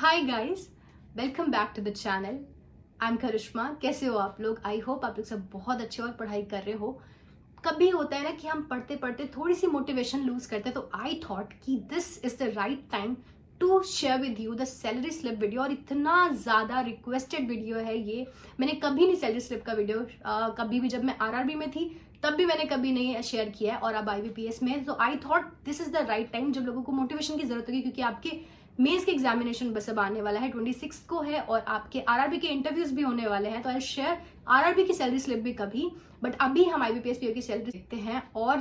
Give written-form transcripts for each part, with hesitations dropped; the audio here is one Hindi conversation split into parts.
Hi guys, welcome back to the channel. I am Karishma. कैसे हो आप लोग? आई होप आप लोग सब बहुत अच्छे और पढ़ाई कर रहे हो। कभी होता है ना कि हम पढ़ते पढ़ते थोड़ी सी मोटिवेशन लूज करते हैं, तो आई थॉट कि this is the right time to share with you the salary slip video. और इतना ज़्यादा रिक्वेस्टेड वीडियो है ये। मैंने कभी नहीं सैलरी स्लिप का वीडियो कभी भी, जब मैं आरआरबी में थी तब भी मैंने कभी नहीं शेयर किया है, और अब आईबीपीएस में। तो I thought this is the right time जब लोगों को मोटिवेशन की जरूरत होगी, क्योंकि आपके मेंस के एग्जामिनेशन बस अब आने वाला है 26 को है, और आपके आरआरबी के इंटरव्यूज भी होने वाले हैं। तो आई शेयर आरआरबी की सैलरी स्लिप भी कभी, बट अभी हम आईबीपीएस पीओ की सैलरी देखते हैं। और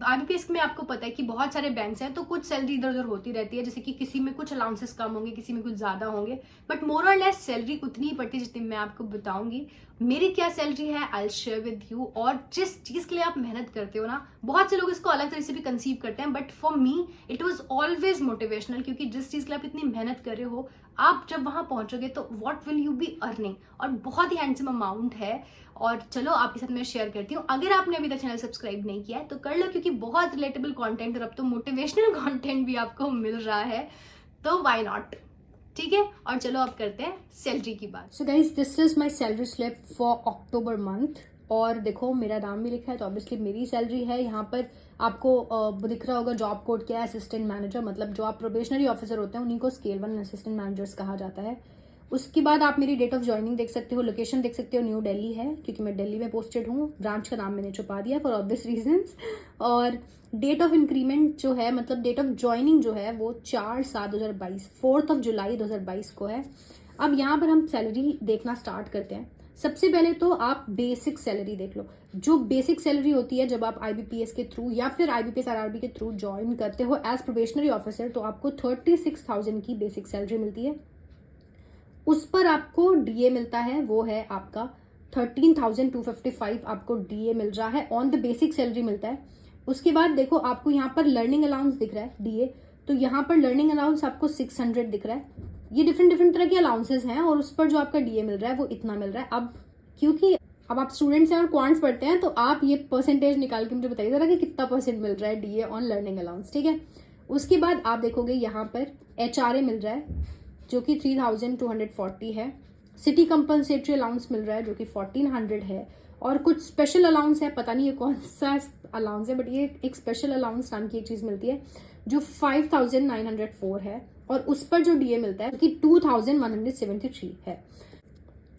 आईबीपीएस में आपको पता है कि बहुत सारे बैंक्स हैं, तो कुछ सैलरी इधर उधर होती रहती है, जैसे कि किसी में कुछ अलाउंसेस कम होंगे, किसी में कुछ ज्यादा होंगे, बट मोर और लेस सैलरी उतनी ही पड़ती है जितनी मैं आपको बताऊंगी। मेरी क्या सैलरी है आई शेयर विद यू। और जिस चीज के लिए आप मेहनत करते हो ना, बहुत से लोग इसको अलग तरह से भी कंसीव करते हैं, but for me it was always motivational, क्योंकि जिस चीज के लिए आप इतनी मेहनत कर रहे हो, आप जब वहां पहुंचोगे तो what will you be earning, और बहुत ही हैंडसम अमाउंट है। और चलो आपके साथ मैं शेयर करती हूँ। अगर आपने अभी तक चैनल सब्सक्राइब नहीं किया है तो कर लो, क्योंकि बहुत रिलेटेबल कंटेंट और अब तो मोटिवेशनल कंटेंट भी आपको मिल रहा है, तो व्हाई नॉट। ठीक है, और चलो अब करते हैं सैलरी की बात। So guys, this is my salary slip for October month. और देखो मेरा नाम भी लिखा है, तो ऑब्वियसली मेरी सैलरी है। यहाँ पर आपको दिख रहा होगा जॉब कोड क्या है, असिस्टेंट मैनेजर। मतलब जो आप प्रोबेशनरी ऑफिसर होते हैं उन्हीं को स्केल 1 असिस्टेंट मैनेजर्स कहा जाता है। उसके बाद आप मेरी डेट ऑफ ज्वाइनिंग देख सकते हो, लोकेशन देख सकते हो, न्यू दिल्ली है, क्योंकि मैं दिल्ली में पोस्टेड हूँ। ब्रांच का नाम मैंने छुपा दिया फॉर ऑब्वियस रीजंस। और डेट ऑफ इंक्रीमेंट जो है, मतलब डेट ऑफ ज्वाइनिंग जो है, वो 4/7/2022, 4 जुलाई 2022 को है। अब यहाँ पर हम सैलरी देखना स्टार्ट करते हैं। सबसे पहले तो आप बेसिक सैलरी देख लो। जो बेसिक सैलरी होती है जब आप आईबीपीएस के थ्रू या फिर आईबीपीएस आरआरबी के थ्रू ज्वाइन करते हो एज प्रोबेशनरी ऑफिसर, तो आपको 36,000 की बेसिक सैलरी मिलती है। उस पर आपको डीए मिलता है, वो है आपका 13,255 आपको डीए मिल रहा है, ऑन द बेसिक सैलरी मिलता है। उसके बाद देखो आपको यहाँ पर लर्निंग अलाउंस दिख रहा है डीए, तो यहाँ पर लर्निंग अलाउंस आपको 600 दिख रहा है। ये डिफरेंट डिफरेंट तरह के अलाउंसेस हैं, और उस पर जो आपका डीए मिल रहा है वो इतना मिल रहा है। अब क्योंकि अब आप स्टूडेंट्स हैं और क्वांट्स पढ़ते हैं, तो आप ये परसेंटेज निकाल के मुझे बताइए जरा कि कितना परसेंट मिल रहा है डीए ऑन लर्निंग अलाउंस। ठीक है, उसके बाद आप देखोगे यहाँ पर एचआरए मिल रहा है जो कि 3,240 है। सिटी कंपनसेटरी अलाउंस मिल रहा है जो कि 1,400 है। और कुछ स्पेशल अलाउंस है, पता नहीं ये कौन सा अलाउंस है, बट ये एक स्पेशल अलाउंस नाम की एक चीज मिलती है जो 5,904 है। और उस पर जो डीए मिलता है कि 2,173 है।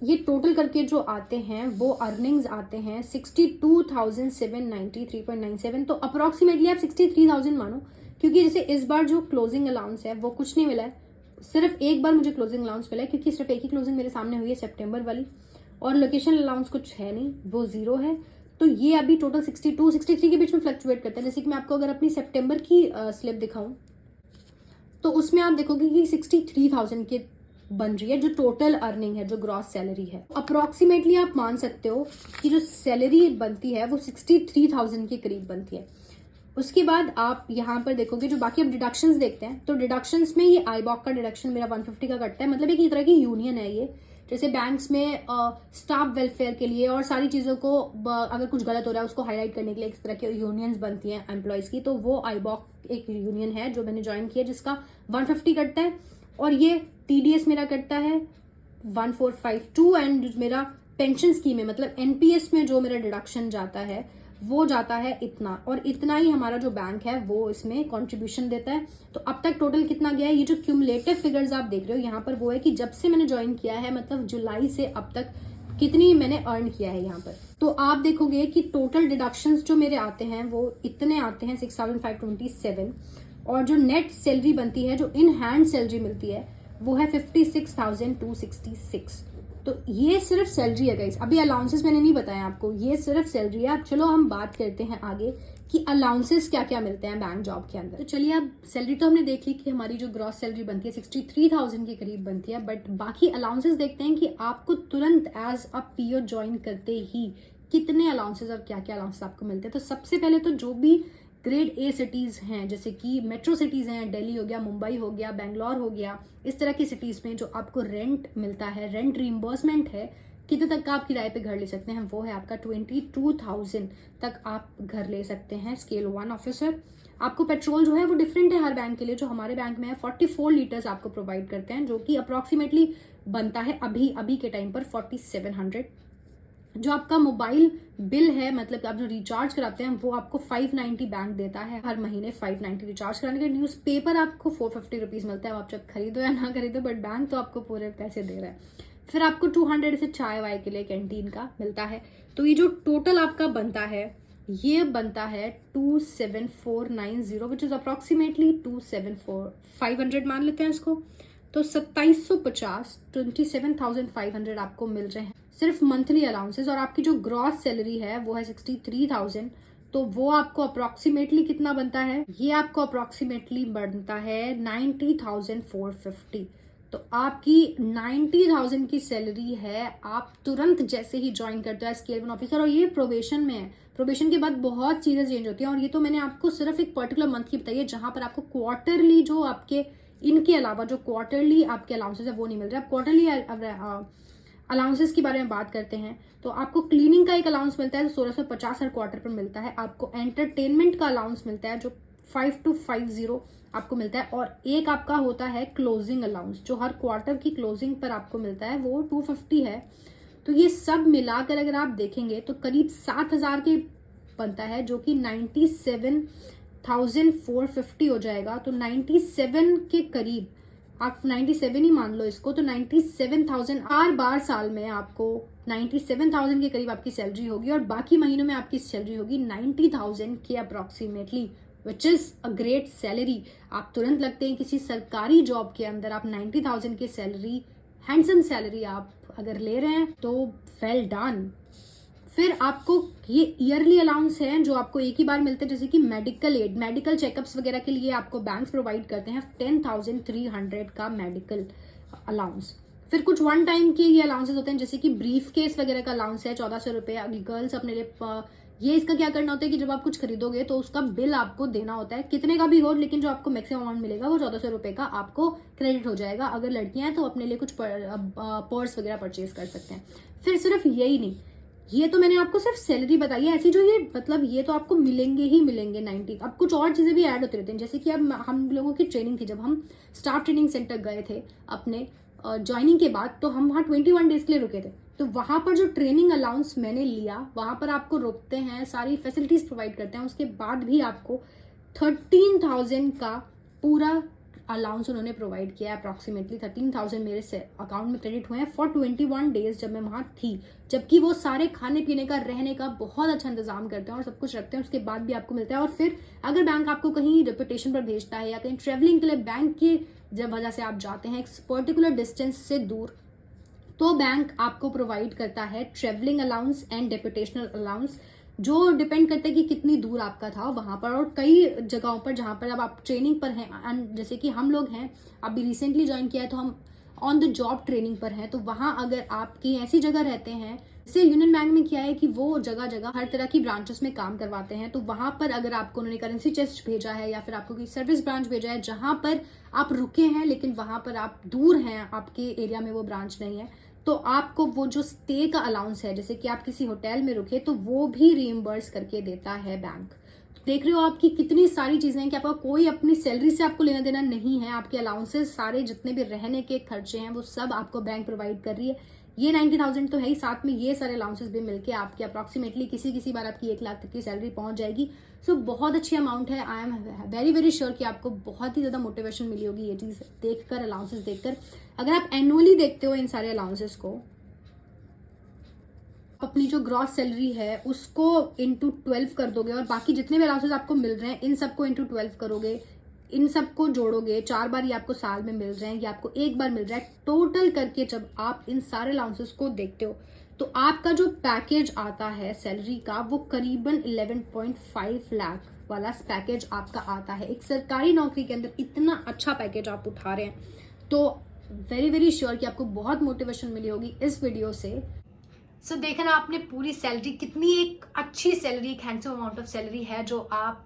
ये टोटल करके जो आते हैं वो अर्निंग्स आते हैं 62,793.97। तो अप्रोक्सीमेटली आप 63,000 मानो, क्योंकि जैसे इस बार जो क्लोजिंग अलाउंस है वो कुछ नहीं मिला है। सिर्फ एक बार मुझे क्लोजिंग अलाउंस मिला है, क्योंकि सिर्फ एक ही क्लोजिंग मेरे सामने हुई है सितंबर वाली। और लोकेशन अलाउंस कुछ है नहीं, वो 0 है। तो ये अभी टोटल 62 63 के बीच में फ्लक्चुएट करता है। जैसे कि मैं आपको अगर अपनी सितंबर की स्लिप दिखाऊं, तो उसमें आप देखोगे कि 63,000 के बन रही है, जो टोटल अर्निंग है, जो ग्रॉस सैलरी है। अप्रोक्सीमेटली आप मान सकते हो कि जो सैलरी बनती है वो 63,000 के करीब बनती है। उसके बाद आप यहाँ पर देखोगे जो बाकी अब डिडक्शंस देखते हैं, तो डिडक्शंस में ये आईबॉक का डिडक्शन मेरा 150 का कटता है। मतलब एक तरह की यूनियन है ये। जैसे बैंक्स में स्टाफ वेलफेयर के लिए और सारी चीज़ों को अगर कुछ गलत हो रहा है उसको हाईलाइट करने के लिए एक तरह की यूनियंस बनती हैं एम्प्लॉयज़ की, तो वो आईबॉक एक यूनियन है जो मैंने ज्वाइन किया, जिसका 150 कटता है। और ये टीडीएस मेरा कटता है 1452। एंड मेरा पेंशन स्कीम है, मतलब एनपीएस में जो मेरा डिडक्शन जाता है वो जाता है इतना, और इतना ही हमारा जो बैंक है वो इसमें कंट्रीब्यूशन देता है। तो अब तक टोटल कितना गया है, ये जो क्यूमुलेटिव फिगर्स आप देख रहे हो यहाँ पर, वो है कि जब से मैंने ज्वाइन किया है, मतलब जुलाई से अब तक कितनी मैंने अर्न किया है यहाँ पर। तो आप देखोगे कि टोटल डिडक्शंस जो मेरे आते हैं वो इतने आते हैं 6,527। और जो नेट सैलरी बनती है, जो इन हैंड सैलरी मिलती है, वो है 56,266। तो ये सिर्फ सैलरी है गाइस। अभी अलाउंसेस मैंने नहीं बताया आपको, ये सिर्फ सैलरी है। अब चलो हम बात करते हैं आगे कि अलाउंसेस क्या क्या मिलते हैं बैंक जॉब के अंदर। तो चलिए, अब सैलरी तो हमने देख ली कि हमारी जो ग्रॉस सैलरी बनती है 63,000 के करीब बनती है, बट बाकी अलाउंसेस देखते हैं कि आपको तुरंत एज अ पीओ ज्वाइन करते ही कितने अलाउंसेस और क्या क्या अलाउंसेस आपको मिलते हैं। तो सबसे पहले तो जो भी ग्रेड ए सिटीज़ हैं, जैसे कि मेट्रो सिटीज़ हैं, दिल्ली हो गया, मुंबई हो गया, बेंगलोर हो गया, इस तरह की सिटीज़ में जो आपको रेंट मिलता है, रेंट रीइंबर्समेंट है, कितने तक का आप किराए पे घर ले सकते हैं, वो है आपका 22,000 तक आप घर ले सकते हैं स्केल 1 ऑफिसर। आपको पेट्रोल जो है वो डिफरेंट है हर बैंक के लिए। जो हमारे बैंक में है 44 लीटर्स आपको प्रोवाइड करते हैं, जो कि अप्रॉक्सीमेटली बनता है अभी के टाइम पर 4700। जो आपका मोबाइल बिल है, मतलब आप जो रिचार्ज कराते हैं, वो आपको 590 बैंक देता है हर महीने। 590 रिचार्ज कराने के न्यूज़पेपर आपको 450 रुपीज मिलता है, आप चाहे खरीदो या ना खरीदो, बट बैंक तो आपको पूरे पैसे दे रहा है। फिर आपको 200 से चाय वाय के लिए कैंटीन का मिलता है। तो ये जो टोटल आपका बनता है, ये बनता है 27490, विच इज अप्रॉक्सीमेटली 500 मान लेते हैं इसको। तो 2750, 27,500 आपको मिल रहे हैं सिर्फ मंथली अलाउंसेस। और आपकी जो ग्रॉस सैलरी है वो है 63,000, तो वो आपको अप्रॉक्सीमेटली कितना बनता है, ये आपको अप्रॉक्सीमेटली बनता है 90,450। तो आपकी 90,000 की सैलरी है, आप तुरंत जैसे ही ज्वाइन करते हो एज स्केल 1 ऑफिसर। और ये प्रोबेशन में है, प्रोबेशन के बाद बहुत चीजें चेंज होती हैं। और ये तो मैंने आपको सिर्फ एक पर्टिकुलर मंथ की बताई है, जहां पर आपको क्वार्टरली जो आपके इनके अलावा जो क्वार्टरली आपके अलाउंसेस है वो नहीं मिल रहा है। क्वार्टरली अलाउंसेस के बारे में बात करते हैं तो आपको क्लीनिंग का एक अलाउंस मिलता है, 1650 हर क्वार्टर पर मिलता है। आपको एंटरटेनमेंट का अलाउंस मिलता है जो 5250 आपको मिलता है। और एक आपका होता है क्लोजिंग अलाउंस, जो हर क्वार्टर की क्लोजिंग पर आपको मिलता है, वो 250 है। तो ये सब मिलाकर अगर आप देखेंगे तो करीब 7,000 के बनता है, जो कि 97,450 हो जाएगा। तो 97 के करीब, आप 97 ही मान लो इसको, तो 97,000 हर बार साल में आपको 97,000 के करीब आपकी सैलरी होगी। और बाकी महीनों में आपकी सैलरी होगी 90,000 के approximately, which is a great salary. आप तुरंत लगते हैं किसी सरकारी जॉब के अंदर। आप 90,000 की सैलरी, हैंडसम सैलरी आप अगर ले रहे हैं तो वेल डन। फिर आपको ये ईयरली अलाउंस है जो आपको एक ही बार मिलते हैं, जैसे कि मेडिकल एड, मेडिकल चेकअप्स वगैरह के लिए आपको बैंक्स प्रोवाइड करते हैं 10,300 का मेडिकल अलाउंस। फिर कुछ वन टाइम के ये अलाउंसेस होते हैं, जैसे कि ब्रीफ केस वगैरह का अलाउंस है 1400 रुपये। गर्ल्स अपने लिए ये इसका क्या करना होता है कि जब आप कुछ खरीदोगे तो उसका बिल आपको देना होता है, कितने का भी हो, लेकिन जो आपको मैक्सिमम अमाउंट मिलेगा वो 1400 रुपये का आपको क्रेडिट हो जाएगा। अगर लड़कियां हैं तो अपने लिए कुछ पर्स वगैरह परचेज कर सकते हैं। फिर सिर्फ यही नहीं, ये तो मैंने आपको सिर्फ सैलरी बताई है, ऐसी जो ये मतलब ये तो आपको मिलेंगे ही मिलेंगे 90। अब कुछ और चीजें भी ऐड होती रहती हैं, जैसे कि अब हम लोगों की ट्रेनिंग थी, जब हम स्टाफ ट्रेनिंग सेंटर गए थे अपने ज्वाइनिंग के बाद, तो हम वहाँ 21 डेज के लिए रुके थे। तो वहां पर जो ट्रेनिंग अलाउंस मैंने लिया, वहां पर आपको रुकते हैं, सारी फैसिलिटीज प्रोवाइड करते हैं, उसके बाद भी आपको 13,000 का पूरा अलाउंस उन्होंने प्रोवाइड किया है। अप्रॉक्सीमेटली 13,000 मेरे से अकाउंट में क्रेडिट हुए हैं फॉर 21 डेज जब मैं वहां थी। जबकि वो सारे खाने पीने का, रहने का बहुत अच्छा इंतजाम करते हैं और सब कुछ रखते हैं, उसके बाद भी आपको मिलता है। और फिर अगर बैंक आपको कहीं रेपुटेशन पर भेजता है या कहीं ट्रेवलिंग के लिए बैंक की जब वजह से आप जाते हैं एक पर्टिकुलर डिस्टेंस से दूर, तो बैंक आपको प्रोवाइड करता है ट्रेवलिंग अलाउंस एंड डेपुटेशनल अलाउंस, जो डिपेंड करता है कि कितनी दूर आपका था वहां पर। और कई जगहों पर जहां पर अब आप ट्रेनिंग पर हैं, जैसे कि हम लोग हैं, अभी रिसेंटली ज्वाइन किया है तो हम ऑन द जॉब ट्रेनिंग पर हैं, तो वहां अगर आप कहीं ऐसी जगह रहते हैं, जैसे यूनियन बैंक में किया है कि वो जगह जगह हर तरह की ब्रांचेस में काम करवाते हैं, तो वहां पर अगर आपको उन्होंने करेंसी चेस्ट भेजा है या फिर आपको कोई सर्विस ब्रांच भेजा है जहां पर आप रुके हैं लेकिन वहां पर आप दूर हैं, आपके एरिया में वो ब्रांच नहीं है, तो आपको वो जो स्टे का अलाउंस है, जैसे कि आप किसी होटल में रुके, तो वो भी रीइंबर्स करके देता है बैंक। तो देख रहे हो आपकी कितनी सारी चीजें हैं कि आपका कोई अपनी सैलरी से आपको लेना देना नहीं है। आपके अलाउंसेस सारे जितने भी रहने के खर्चे हैं वो सब आपको बैंक प्रोवाइड कर रही है। ये 90,000 तो है ही, साथ में ये सारे अलाउंसेस भी मिलके आपके अप्रॉक्सीमेटली किसी बार आपकी 1 लाख तक की सैलरी पहुंच जाएगी। सो बहुत अच्छी अमाउंट है। I am very very sure कि आपको बहुत ही ज्यादा मोटिवेशन मिली होगी ये चीज देखकर, अलाउंसेस देखकर। अगर आप एनुअली देखते हो इन सारे अलाउंसेस को, अपनी जो ग्रॉस सैलरी है उसको इंटू 12 कर दोगे और बाकी जितने भी अलाउंसेस आपको मिल रहे हैं इन सबको इंटू 12 करोगे, इन सबको जोड़ोगे, 4 बार ये आपको साल में मिल रहे हैं, ये आपको 1 बार मिल रहा है। टोटल करके जब आप इन सारे अलाउंसेस को देखते हो तो आपका जो पैकेज आता है सैलरी का वो करीबन 11.5 लाख वाला पैकेज आपका आता है। एक सरकारी नौकरी के अंदर इतना अच्छा पैकेज आप उठा रहे हैं, तो वेरी वेरी श्योर कि आपको बहुत मोटिवेशन मिली होगी इस वीडियो से। सो देखा ना आपने पूरी सैलरी, कितनी एक अच्छी सैलरी, एक हैंडसम अमाउंट ऑफ सैलरी है जो आप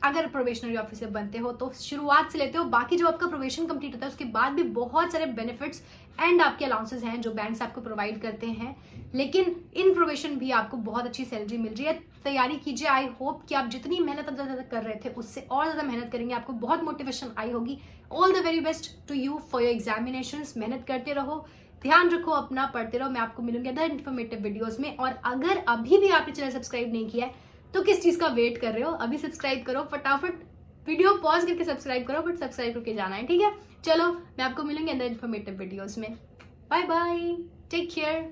अगर प्रोबेशनरी ऑफिसर बनते हो तो शुरुआत से लेते हो, बाकी जो आपका प्रोबेशन कंप्लीट होता है उसके बाद भी बहुत सारे बेनिफिट्स एंड आपके अलाउंसेस हैं जो बैंक्स आपको प्रोवाइड करते हैं, लेकिन इन प्रोबेशन भी आपको बहुत अच्छी सैलरी मिल रही है। तैयारी कीजिए, आई होप कि आप जितनी मेहनत ज़्यादा कर रहे थे उससे और ज़्यादा मेहनत करेंगे, आपको बहुत मोटिवेशन आई होगी। All the very best to you for your examinations. मेहनत करते रहो, ध्यान रखो अपना, पढ़ते रहो। मैं आपको मिलूंगी अदर इन्फॉर्मेटिव वीडियोस में। और अगर अभी भी आपने चैनल सब्सक्राइब नहीं किया है तो किस चीज़ का वेट कर रहे हो, अभी सब्सक्राइब करो, फटाफट वीडियो पॉज करके सब्सक्राइब करो, बट सब्सक्राइब करके जाना है, ठीक है। चलो मैं आपको मिलूंगी अदर इन्फॉर्मेटिव वीडियोस में। Bye bye, take care.